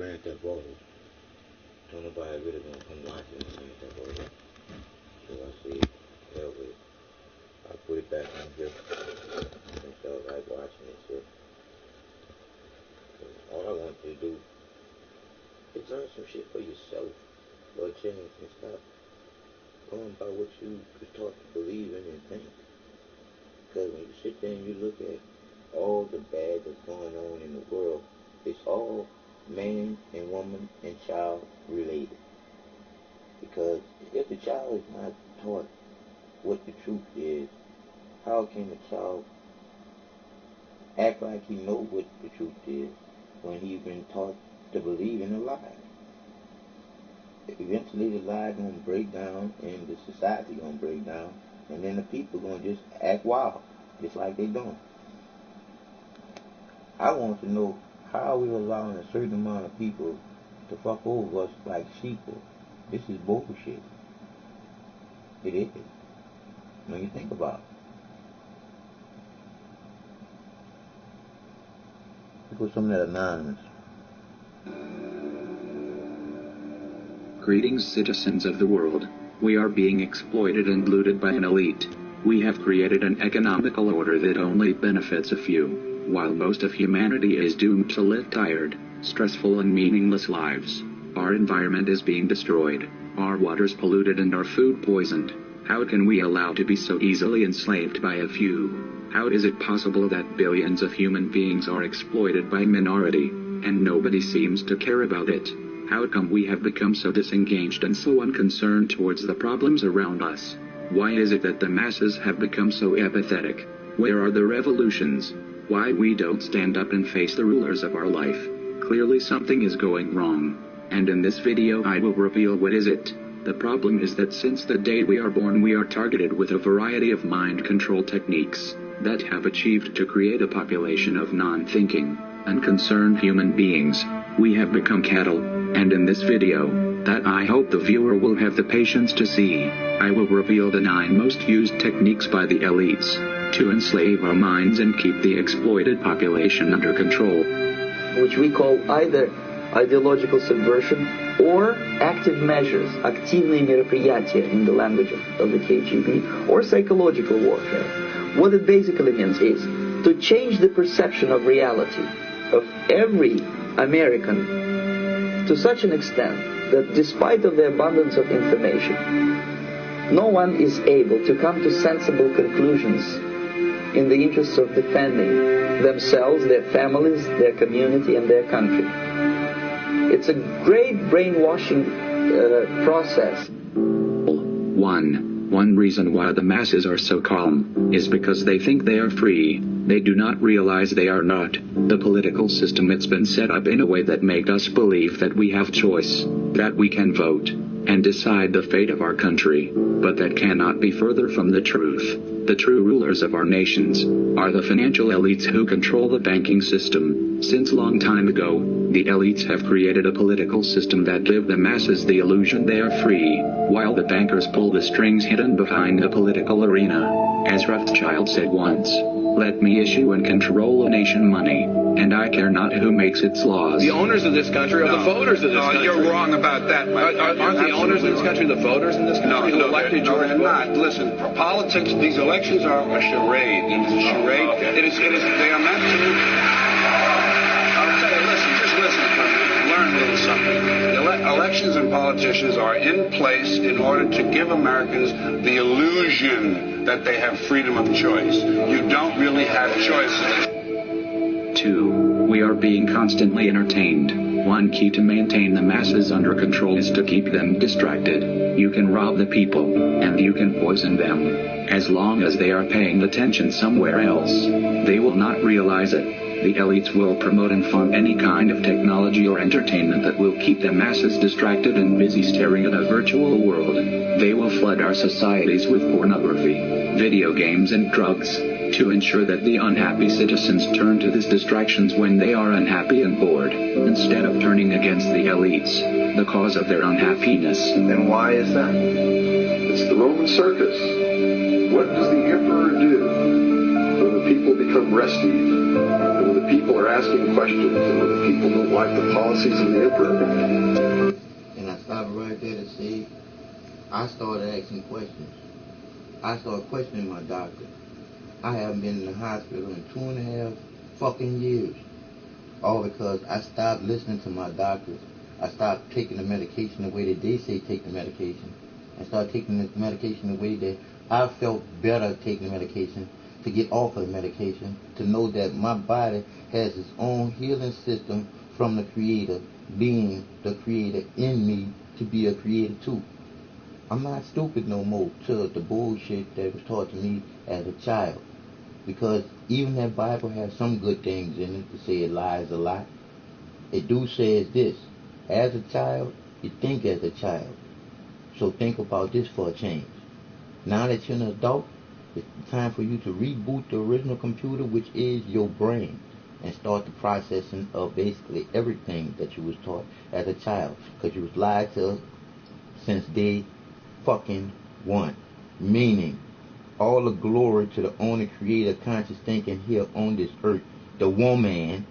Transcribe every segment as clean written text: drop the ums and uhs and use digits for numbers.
Grand Theft Auto. Don't nobody really gonna come watching Grand Theft Auto. So I said, hell with it. I put it back on here and felt like watching it. So all I want you to do is learn some shit for yourself. Lord, change and stop going by what you was taught to believe in and think. Because when you sit there and you look at all the bad that's going on in the world, it's all man and woman and child related. Because if the child is not taught what the truth is, how can a child act like he knows what the truth is when he's been taught to believe in a lie? Eventually the lie gonna break down and the society gonna break down, and then the people gonna just act wild, just like they doing. I want to know how we allowing a certain amount of people to fuck over us like sheep. This is bullshit. It is. When you think about it. Look at some of that anonymous. Greetings, citizens of the world. We are being exploited and looted by an elite. We have created an economical order that only benefits a few, while most of humanity is doomed to live tired, stressful and meaningless lives. Our environment is being destroyed, our waters polluted and our food poisoned. How can we allow to be so easily enslaved by a few? How is it possible that billions of human beings are exploited by a minority, and nobody seems to care about it? How come we have become so disengaged and so unconcerned towards the problems around us? Why is it that the masses have become so apathetic? Where are the revolutions? Why we don't stand up and face the rulers of our life? Clearly something is going wrong. And in this video I will reveal what is it. The problem is that since the day we are born we are targeted with a variety of mind control techniques that have achieved to create a population of non-thinking, unconcerned human beings. We have become cattle, and in this video, that I hope the viewer will have the patience to see, I will reveal the 9 most used techniques by the elites to enslave our minds and keep the exploited population under control. Which we call either ideological subversion or active measures, активные мероприятия in the language of the KGB, or psychological warfare. What it basically means is to change the perception of reality of every American to such an extent that despite of the abundance of information, no one is able to come to sensible conclusions in the interests of defending themselves, their families, their community, and their country. It's a great brainwashing process. 1 reason why the masses are so calm is because they think they are free. They do not realize they are not. The political system, it's been set up in a way that makes us believe that we have choice, that we can vote and decide the fate of our country. But that cannot be further from the truth. The true rulers of our nations are the financial elites who control the banking system. Since long time ago, the elites have created a political system that give the masses the illusion they are free, while the bankers pull the strings hidden behind the political arena. As Rothschild said once, "Let me issue and control a nation money, and I care not who makes its laws." The owners of this country are the voters of this country. You're wrong about that, Mike. Aren't the owners of this country the voters in this country who elected George they're Bush? not. Listen, politics, these elections are a charade. It is a charade. Okay. They are meant to... I'll tell you, just listen to me. Learn a little something. Elections and politicians are in place in order to give Americans the illusion that they have freedom of choice. You don't really have choices. 2. We are being constantly entertained. One key to maintain the masses under control is to keep them distracted. You can rob the people, and you can poison them. As long as they are paying attention somewhere else, they will not realize it. The elites will promote and fund any kind of technology or entertainment that will keep the masses distracted and busy staring at a virtual world. They will flood our societies with pornography, video games and drugs, to ensure that the unhappy citizens turn to these distractions when they are unhappy and bored, instead of turning against the elites, the cause of their unhappiness. And why is that? It's the Roman circus. What does the emperor do when the people become restive? And when the the people are asking questions, and when the people don't like the policies of the emperor. And I stopped right there to say, I started asking questions. I started questioning my doctor. I haven't been in the hospital in 2.5 fucking years. All because I stopped listening to my doctors. I stopped taking the medication the way that they say take the medication. I started taking the medication the way that I felt better taking the medication, to get off of the medication, to know that my body has its own healing system from the Creator, being the Creator in me to be a creator too. I'm not stupid no more to the bullshit that was taught to me as a child. Because even that Bible has some good things in it, to say it lies a lot. It do says this: as a child, you think as a child. So think about this for a change. Now that you're an adult, it's time for you to reboot the original computer, which is your brain, and start the processing of basically everything that you was taught as a child. Because you was lied to since day fucking one. Meaning, all the glory to the only creator conscious thinking here on this earth. The woman,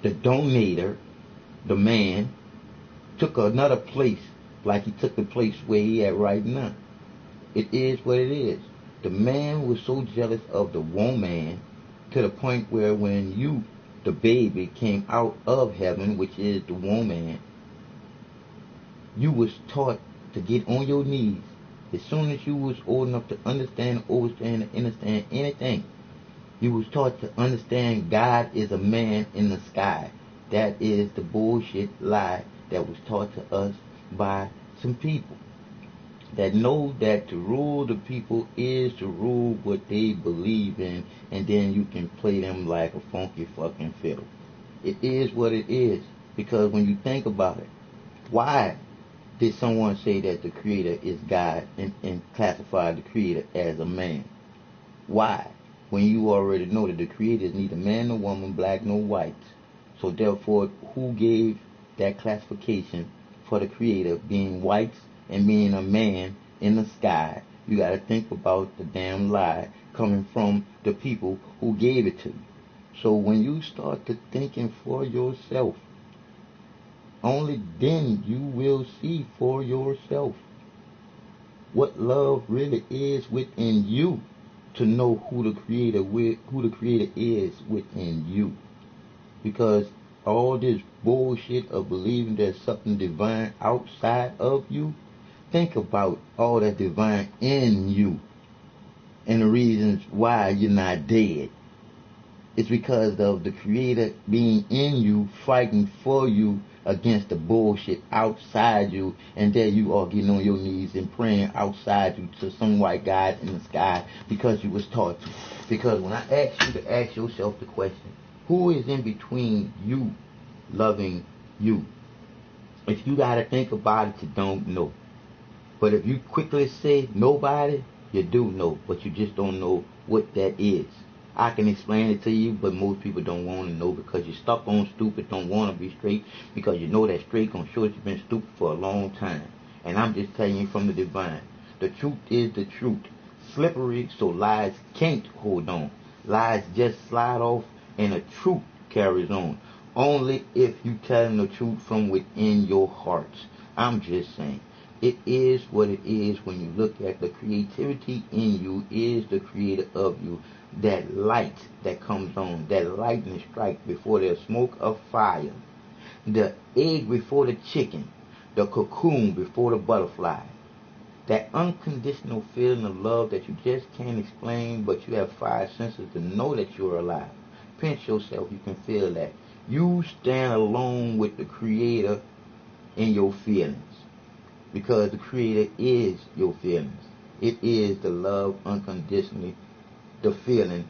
the donator, the man, took another place like he took the place where he at right now. It is what it is. The man was so jealous of the woman to the point where when you, the baby, came out of heaven, which is the woman, you was taught to get on your knees. As soon as you was old enough to understand, understand anything, you was taught to understand God is a man in the sky. That is the bullshit lie that was taught to us by some people that know that to rule the people is to rule what they believe in, and then you can play them like a funky fucking fiddle. It is what it is, because when you think about it, why did someone say that the Creator is God and classify the Creator as a man? Why? When you already know that the Creator is neither man nor woman, black nor white. So therefore, who gave that classification for the Creator being whites and being a man in the sky? You got to think about the damn lie coming from the people who gave it to you. So when you start to thinking for yourself, only then you will see for yourself what love really is within you, to know who the Creator is within you. Because all this bullshit of believing there's something divine outside of you, think about all that divine in you and the reasons why you're not dead. It's because of the Creator being in you, fighting for you against the bullshit outside you, and there you are getting on your knees and praying outside you to some white God in the sky because you was taught to. Because when I ask you to ask yourself the question, who is in between you loving you? If you got to think about it, you don't know. But if you quickly say nobody, you do know, but you just don't know what that is. I can explain it to you, but most people don't want to know because you're stuck on stupid, don't want to be straight, because you know that straight gonna show that you've been stupid for a long time. And I'm just telling you from the divine. The truth is the truth. Slippery, so lies can't hold on. Lies just slide off and the truth carries on. Only if you telling the truth from within your hearts. I'm just saying. It is what it is when you look at the creativity in you is the Creator of you. That light that comes on, that lightning strike before there's smoke of fire. The egg before the chicken, the cocoon before the butterfly. That unconditional feeling of love that you just can't explain, but you have 5 senses to know that you're alive. Pinch yourself, you can feel that. You stand alone with the Creator in your feelings. Because the Creator is your feelings. It is the love unconditionally, the feeling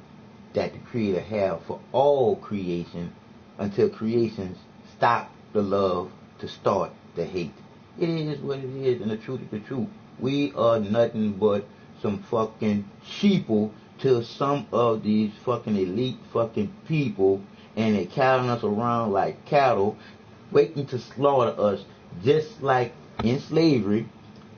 that the Creator have for all creation until creations stop the love to start the hate. It is what it is, and the truth is the truth. We are nothing but some fucking sheeple to some of these fucking elite fucking people, and they're carrying us around like cattle, waiting to slaughter us, just like in slavery,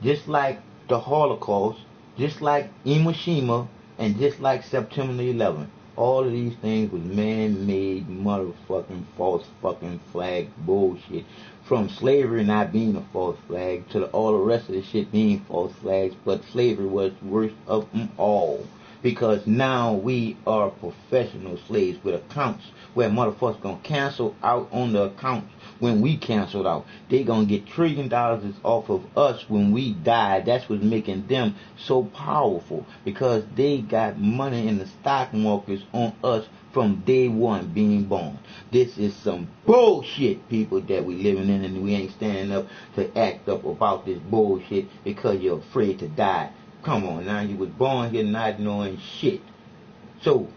just like the Holocaust, just like Hiroshima, and just like September 11th. all of these things was man-made motherfucking false fucking flag bullshit. From slavery not being a false flag to all the rest of the shit being false flags, but slavery was worst of them all. Because now we are professional slaves with accounts where motherfuckers gonna cancel out on the accounts when we canceled out. They gonna get $1 trillion off of us when we die. That's what's making them so powerful, because they got money in the stock markets on us from day one being born. This is some bullshit, people, that we living in, and we ain't standing up to act up about this bullshit because you're afraid to die. Come on now, you was born here not knowing shit. So,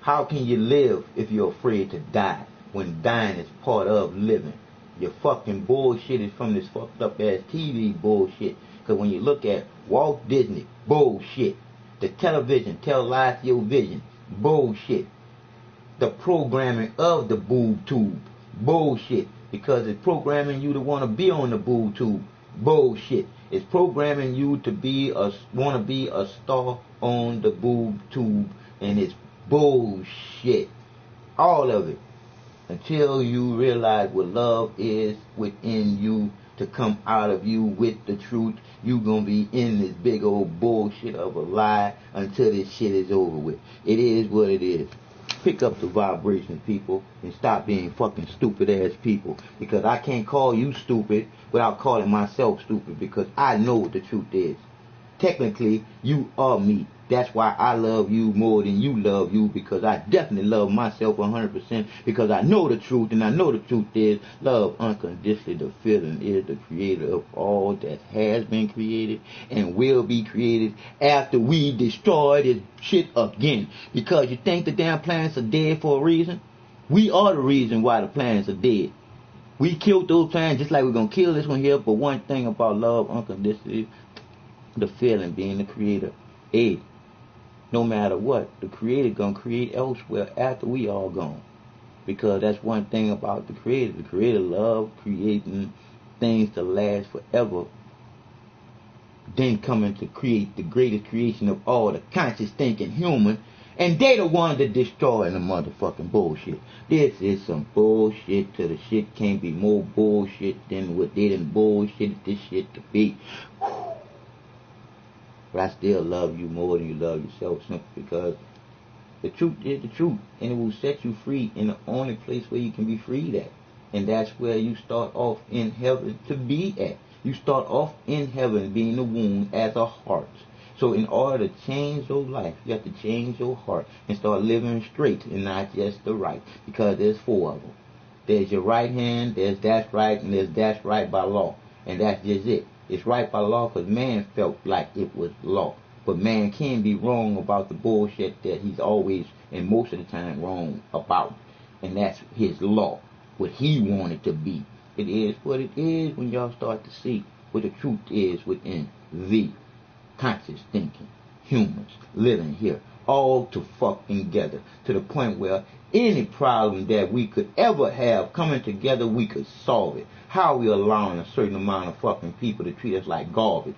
how can you live if you're afraid to die when dying is part of living? Your fucking bullshit is from this fucked up ass TV bullshit. Because when you look at Walt Disney, bullshit. The television, tell lies to your vision, bullshit. The programming of the boob tube, bullshit. Because it's programming you to want to be on the boob tube, bullshit. It's programming you to want to be a star on the boob tube, and it's bullshit. All of it. Until you realize what love is within you to come out of you with the truth, you gonna be in this big old bullshit of a lie until this shit is over with. It is what it is. Pick up the vibration, people, and stop being fucking stupid ass people. Because I can't call you stupid without calling myself stupid, because I know what the truth is. Technically, you are me. That's why I love you more than you love you, because I definitely love myself 100%, because I know the truth, and I know the truth is love unconditionally. The feeling is the creator of all that has been created and will be created after we destroy this shit again. Because you think the damn planets are dead for a reason? We are the reason why the planets are dead. We killed those planets just like we're going to kill this one here. But one thing about love unconditionally, the feeling being the creator, no matter what, the creator gonna create elsewhere after we all gone. Because that's one thing about the creator. The creator love creating things to last forever, then coming to create the greatest creation of all, the conscious thinking human, and they the one that destroying the motherfucking bullshit. This is some bullshit till the shit can't be more bullshit than what they done bullshitted this shit to be. But I still love you more than you love yourself, simply because the truth is the truth, and it will set you free in the only place where you can be freed at. And that's where you start off in heaven to be at. You start off in heaven being the womb as a heart. So in order to change your life, you have to change your heart and start living straight and not just the right, because there's 4 of them. There's your right hand, there's that's right, and there's that's right by law. And that's just it. It's right by law because man felt like it was law. But man can be wrong about the bullshit that he's always and most of the time wrong about. And that's his law, what he wanted to be. It is what it is when y'all start to see what the truth is within the conscious thinking humans living here, all to fucking together, to the point where any problem that we could ever have coming together, we could solve it. How are we allowing a certain amount of fucking people to treat us like garbage?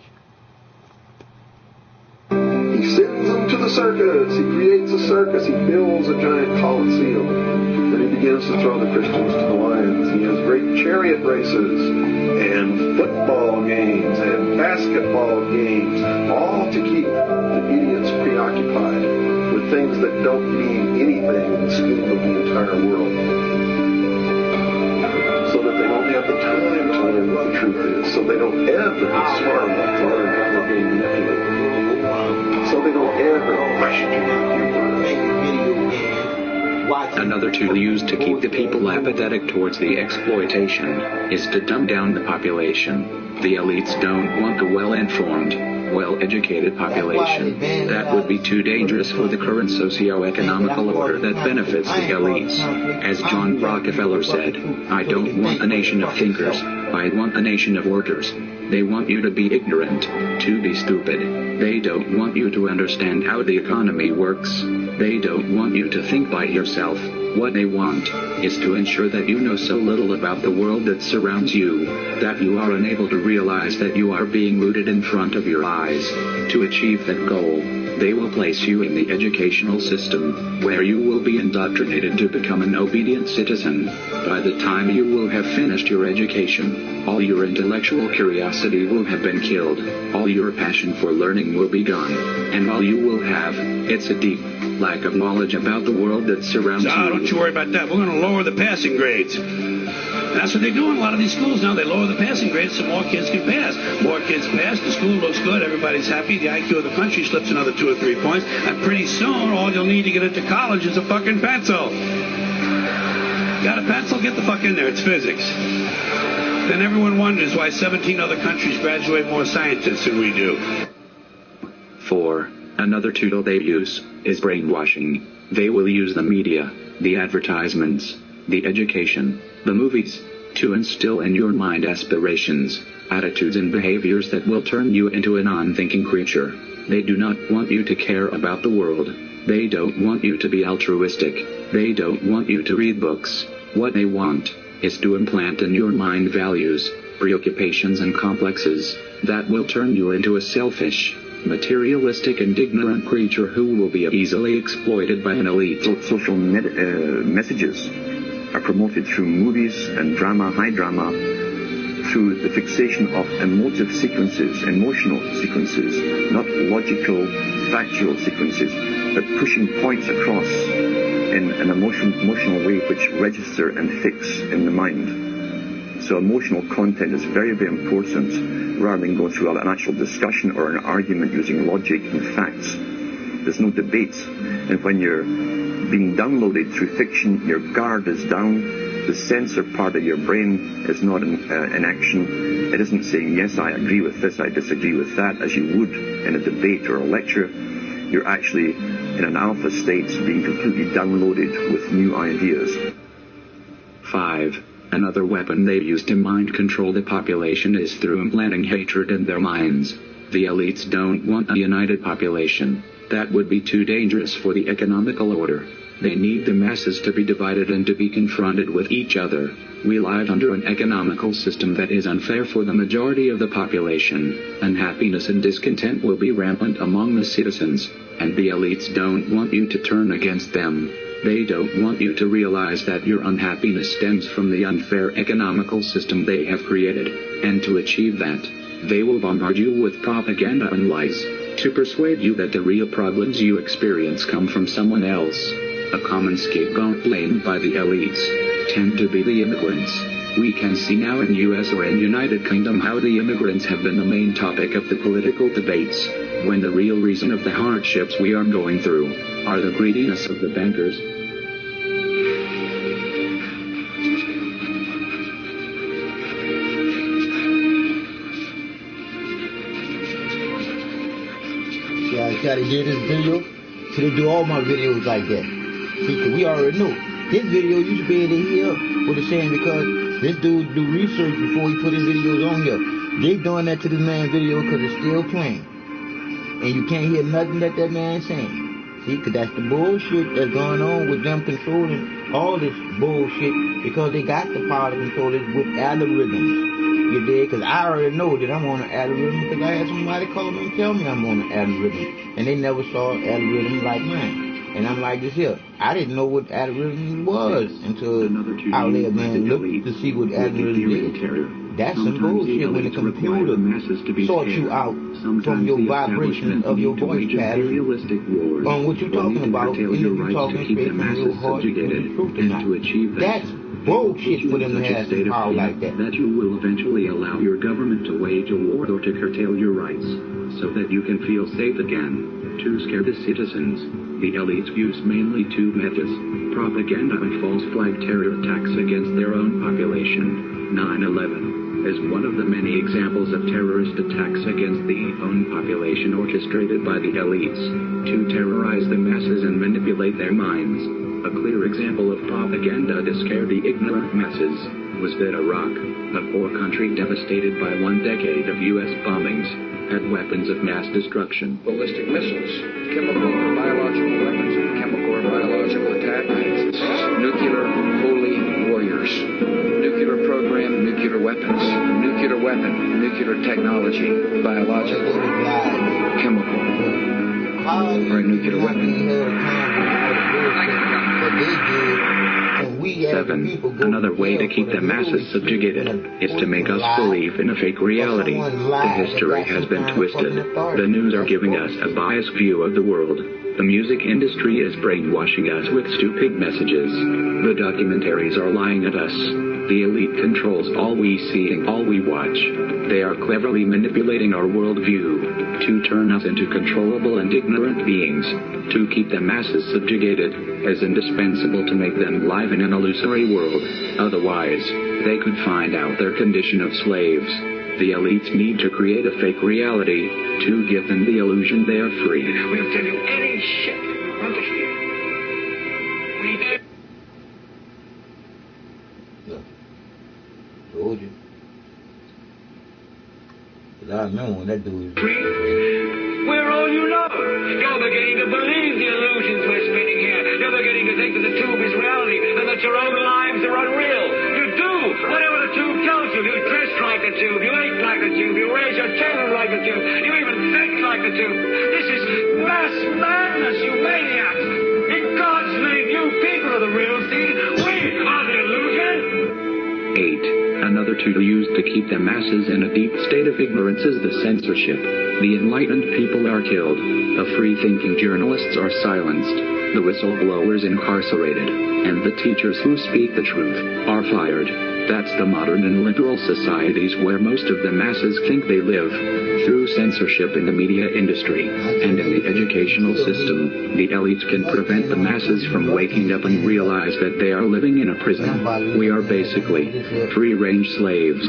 He sends them to the circus. He creates a circus. He builds a giant coliseum. Then he begins to throw the Christians to the lions. He has great chariot races and football games and basketball games, all to keep the idiots preoccupied with things that don't mean anything in the scheme of the entire world, so that they don't have the time to learn what the truth is, so they don't ever be smart enough to learn how they're being manipulated, so they don't ever question Another tool used to keep the people apathetic towards the exploitation is to dumb down the population. The elites don't want the well-informed, well-educated population. That would be too dangerous for the current socio-economical order that benefits the elites. As John Rockefeller said, I don't want a nation of thinkers, I want a nation of workers. They want you to be ignorant, to be stupid. They don't want you to understand how the economy works. They don't want you to think by yourself. What they want is to ensure that you know so little about the world that surrounds you, that you are unable to realize that you are being looted in front of your eyes. To achieve that goal, they will place you in the educational system, where you will be indoctrinated to become an obedient citizen. By the time you will have finished your education, all your intellectual curiosity will have been killed, all your passion for learning will be gone, and all you will have, it's a deep lack of knowledge about the world that surrounds you. Don't you worry about that. We're going to lower the passing grades. That's what they do in a lot of these schools now. They lower the passing grades so more kids can pass. More kids pass, the school looks good, everybody's happy, the IQ of the country slips another 2 or 3 points, and pretty soon all you'll need to get into college is a fucking pencil. Got a pencil? Get the fuck in there. It's physics. Then everyone wonders why 17 other countries graduate more scientists than we do. 4. Another tool they use is brainwashing. They will use the media, the advertisements, the education, the movies, to instill in your mind aspirations, attitudes and behaviors that will turn you into an unthinking creature. They do not want you to care about the world. They don't want you to be altruistic. They don't want you to read books. What they want is to implant in your mind values, preoccupations and complexes that will turn you into a selfish, materialistic and ignorant creature who will be easily exploited by an elite. Social messages are promoted through movies and drama, high drama, through the fixation of emotive sequences, emotional sequences, not logical, factual sequences, but pushing points across in an emotional way which register and fix in the mind. So emotional content is very, very important, rather than going through an actual discussion or an argument using logic and facts. There's no debate. And when you're being downloaded through fiction, your guard is down, the sensor part of your brain is not in action. It isn't saying, yes, I agree with this, I disagree with that, as you would in a debate or a lecture. You're actually in an alpha state, being completely downloaded with new ideas. 5. Another weapon they use to mind control the population is through implanting hatred in their minds. The elites don't want a united population. That would be too dangerous for the economical order. They need the masses to be divided and to be confronted with each other. We live under an economical system that is unfair for the majority of the population. Unhappiness and discontent will be rampant among the citizens, and the elites don't want you to turn against them. They don't want you to realize that your unhappiness stems from the unfair economical system they have created, and to achieve that, they will bombard you with propaganda and lies, to persuade you that the real problems you experience come from someone else. A common scapegoat blamed by the elites tend to be the immigrants. We can see now in US or in United Kingdom how the immigrants have been the main topic of the political debates, when the real reason of the hardships we are going through are the greediness of the bankers. I gotta hear this video, so they do all my videos like that. See, 'cause we already know. This video you should be able to hear what they're saying, because this dude do research before he put his videos on here. They doing that to this man's video because it's still playing. And you can't hear nothing that man's saying. See, because that's the bullshit that's going on with them controlling all this bullshit, because they got the power to control it with algorithms. You dig? Because I already know that I'm on an algorithm, because I had somebody call me and tell me I'm on an algorithm. And they never saw an algorithm like mine. And I'm like this here. I didn't know what algorithm was until I let man look to see what algorithm is. That's some bullshit when the computer sorts you out from your vibrations of your voice pattern on what you're talking about, and if you're talking straight from your heart to the truth or not. That's bullshit for them to have some power like that. That you will eventually allow your government to wage a war or to curtail your rights, so that you can feel safe again, to scare the citizens. The elites use mainly two methods: propaganda and false flag terror attacks against their own population. 9/11 is one of the many examples of terrorist attacks against the own population orchestrated by the elites to terrorize the masses and manipulate their minds. A clear example of propaganda to scare the ignorant masses was that Iraq A poor country devastated by 1 decade of U.S. bombings had weapons of mass destruction. Ballistic missiles, chemical or biological weapons, chemical or biological attack, nuclear holy warriors, nuclear program, nuclear weapons, nuclear weapon, nuclear technology, biological, chemical, or a nuclear weapon. 7. Another way to keep the masses subjugated is to make us believe in a fake reality. The history has been twisted. The news are giving us a biased view of the world. The music industry is brainwashing us with stupid messages. The documentaries are lying at us. The elite controls all we see and all we watch. They are cleverly manipulating our worldview to turn us into controllable and ignorant beings. To keep the masses subjugated is indispensable to make them live in an illusory world. Otherwise, they could find out their condition of slaves. The elites need to create a fake reality to give them the illusion they are free. We'll tell you any shit you want to hear. We did. Told you. Cause I remember when that dude was... We're all you know. You're beginning to believe the illusions we're spinning here. You're beginning to think that the tube is reality and that your own lives are unreal. You do whatever the tube tells you. You dress like the tube. You eat like the tube. You raise your children like the tube. You even think like the tube. This is mass madness, you maniacs. In God's name, you people are the real thing. We are the illusion. 8. Another tool used to keep the masses in a deep state of ignorance is the censorship. The enlightened people are killed. The free-thinking journalists are silenced. The whistleblowers incarcerated. And the teachers who speak the truth are fired. That's the modern and liberal societies where most of the masses think they live. Through censorship in the media industry and in the educational system, the elites can prevent the masses from waking up and realize that they are living in a prison. We are basically free-range slaves.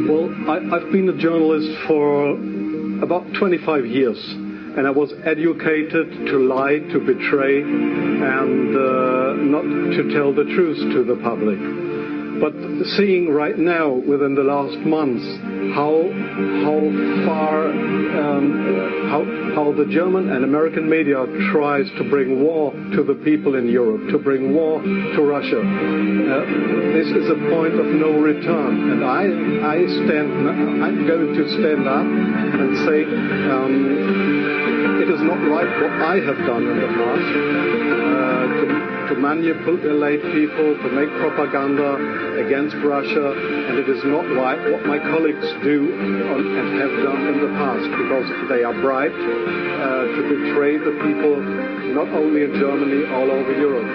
Well, I've been a journalist for about 25 years. And I was educated to lie, to betray, and not to tell the truth to the public. But seeing right now, within the last months, how the German and American media tries to bring war to the people in Europe, to bring war to Russia. This is a point of no return, and I'm going to stand up and say it is not right what I have done in the past. To manipulate people, to make propaganda against Russia, and it is not right what my colleagues do and have done in the past, because they are bribed to betray the people, not only in Germany, all over Europe.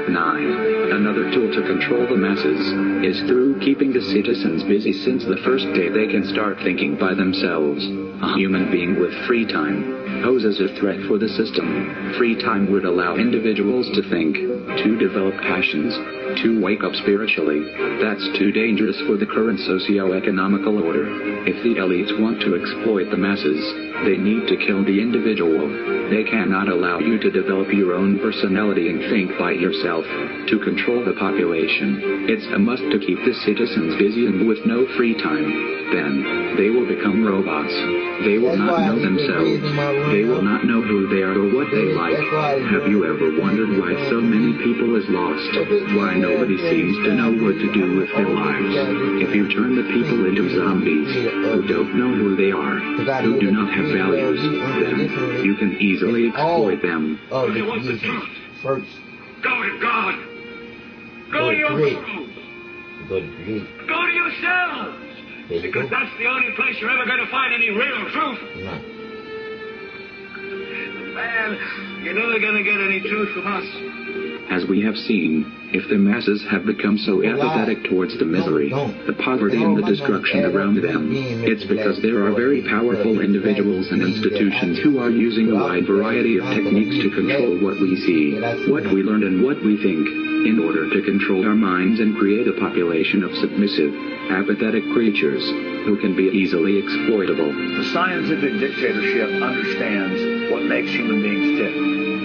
9. Another tool to control the masses is through keeping the citizens busy since the first day they can start thinking by themselves. A human being with free time poses a threat for the system. Free time would allow individuals to think, to develop passions, to wake up spiritually. That's too dangerous for the current socio-economical order. If the elites want to exploit the masses, they need to kill the individual. They cannot allow you to develop your own personality and think by yourself. To control the population, it's a must to keep the citizens busy and with no free time. Then, they will become robots. They will not know themselves. They will not know who they are or what they like. Have you ever wondered why so many people is lost? Why nobody seems to know what to do with their lives? If you turn the people into zombies, who don't know who they are, who do not have values, then you can easily exploit them. You want the truth? First. Go to God. Go to your guru. Go to create. Go to yourselves. Because that's the only place you're ever going to find any real truth. No. Man, you're never going to get any truth from us. As we have seen, if the masses have become so apathetic towards the misery, the poverty and the destruction around them, it's because there are very powerful individuals and institutions who are using a wide variety of techniques to control what we see, what we learn and what we think, in order to control our minds and create a population of submissive, apathetic creatures who can be easily exploitable. The scientific dictatorship understands what makes human beings tick.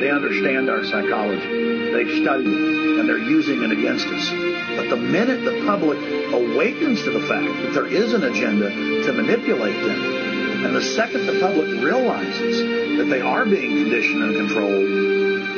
They understand our psychology. They've studied it, and they're using it against us. But the minute the public awakens to the fact that there is an agenda to manipulate them, and the second the public realizes that they are being conditioned and controlled,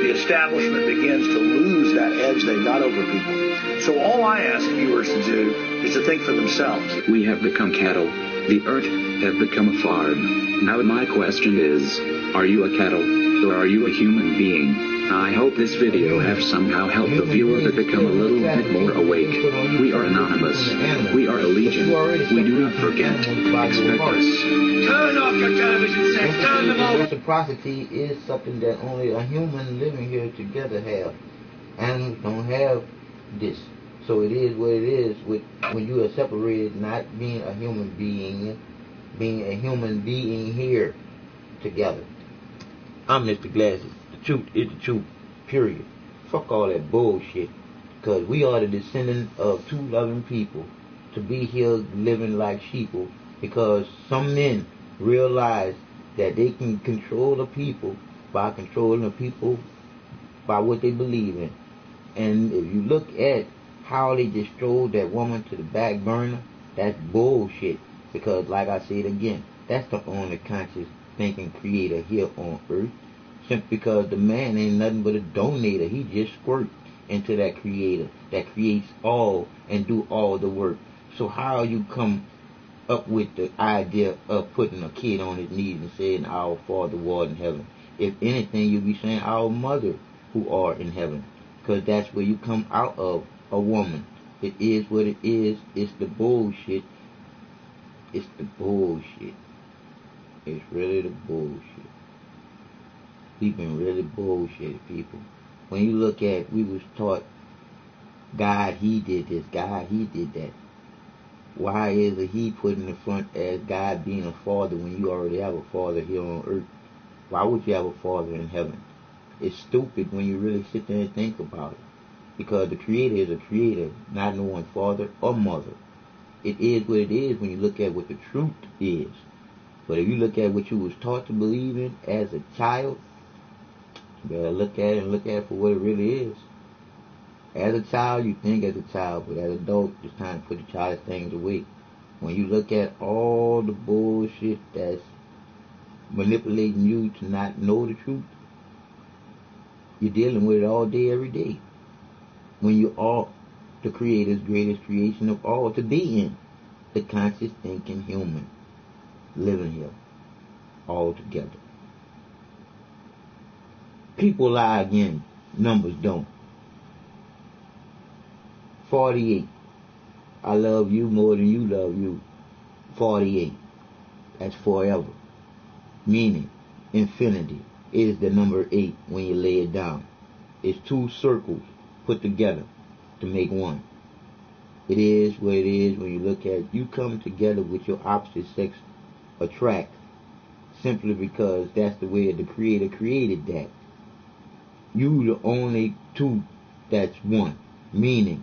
the establishment begins to lose that edge they got over people. So all I ask viewers to do is to think for themselves. We have become cattle. The earth have become a farm. Now my question is, are you a cattle, or are you a human being? I hope this video have somehow helped the viewer to become a little bit more awake. We are anonymous. We are a legion. We do not forget. Expect us. Turn off your television sets. Turn them off. Reciprocity is something that only a human living here together have. Animals don't have this. So it is what it is with when you are separated, not being a human being, being a human being here together. I'm Mr. Glasses. The truth is the truth, period. Fuck all that bullshit. Because we are the descendants of two loving people to be here living like sheeple, because some men realize that they can control the people by controlling the people by what they believe in. And if you look at how they just drove that woman to the back burner, that's bullshit. Because like I said again, that's the only conscious thinking creator here on earth. Simply because the man ain't nothing but a donator. He just squirt into that creator that creates all and do all the work. So how you come up with the idea of putting a kid on his knees and saying, "Our Father who art in heaven"? If anything, you'll be saying, "Our Mother who art in heaven," because that's where you come out of, a woman. It is what it is. It's the bullshit. It's the bullshit. It's really the bullshit. We've been really bullshitted, people. When you look at, we was taught, God, he did this, God, he did that. Why is a he put in the front as God being a father when you already have a father here on earth? Why would you have a father in heaven? It's stupid when you really sit there and think about it. Because the creator is a creator, not no one father or mother. It is what it is when you look at what the truth is. But if you look at what you was taught to believe in as a child, you better look at it and look at it for what it really is. As a child, you think as a child, but as an adult, it's time to put the childish things away. When you look at all the bullshit that's manipulating you to not know the truth, you're dealing with it all day, every day. When you are the Creator's greatest creation of all to be in, the conscious thinking human, living here, all together. People lie again, numbers don't. 48. I love you more than you love you. 48. That's forever. Meaning, infinity is the number 8 when you lay it down. It's two circles put together to make one. It is what it is when you look at, you come together with your opposite sex attract, simply because that's the way the Creator created that. You the only two that's one. Meaning,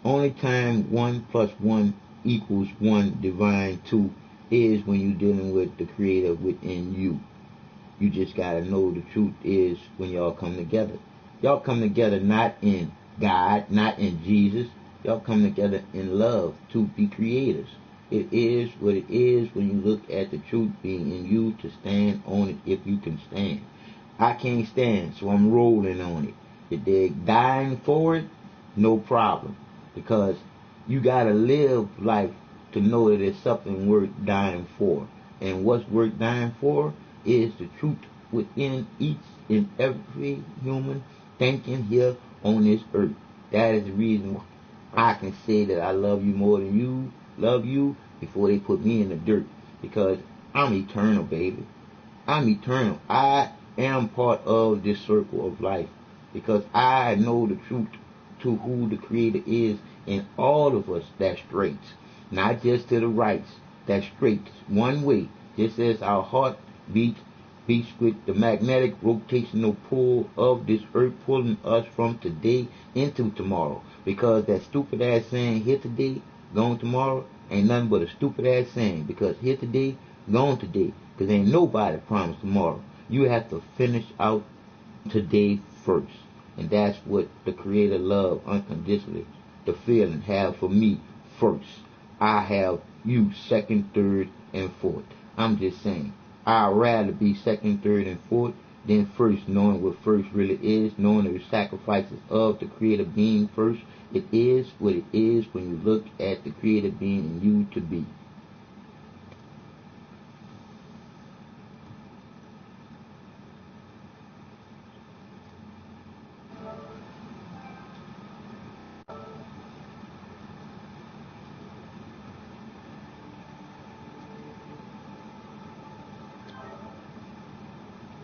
only time 1 + 1 = 1 divine 2 is when you're dealing with the Creator within you. You just gotta know the truth is when y'all come together. Y'all come together not in God, not in Jesus. Y'all come together in love to be creators. It is what it is when you look at the truth being in you to stand on it if you can stand. I can't stand, so I'm rolling on it. If they're dying for it, no problem. Because you gotta live life to know that it's something worth dying for. And what's worth dying for is the truth within each and every human thinking here on this earth. That is the reason why I can say that I love you more than you love you before they put me in the dirt. Because I'm eternal, baby. I'm eternal. I am part of this circle of life. Because I know the truth to who the Creator is, and all of us that's straight. Not just to the rights, that's straight. One way. Just as our heart beats with the magnetic rotational pull of this earth pulling us from today into tomorrow. Because that stupid ass saying, here today, gone tomorrow, ain't nothing but a stupid ass saying. Because here today, gone today. Because ain't nobody promised tomorrow. You have to finish out today first. And that's what the Creator loves unconditionally. the feeling have for me first. I have you second, third, and fourth. I'm just saying, I'd rather be second, third, and fourth than first, knowing what first really is, knowing the sacrifices of the creator being first. It is what it is when you look at the creator being in you to be.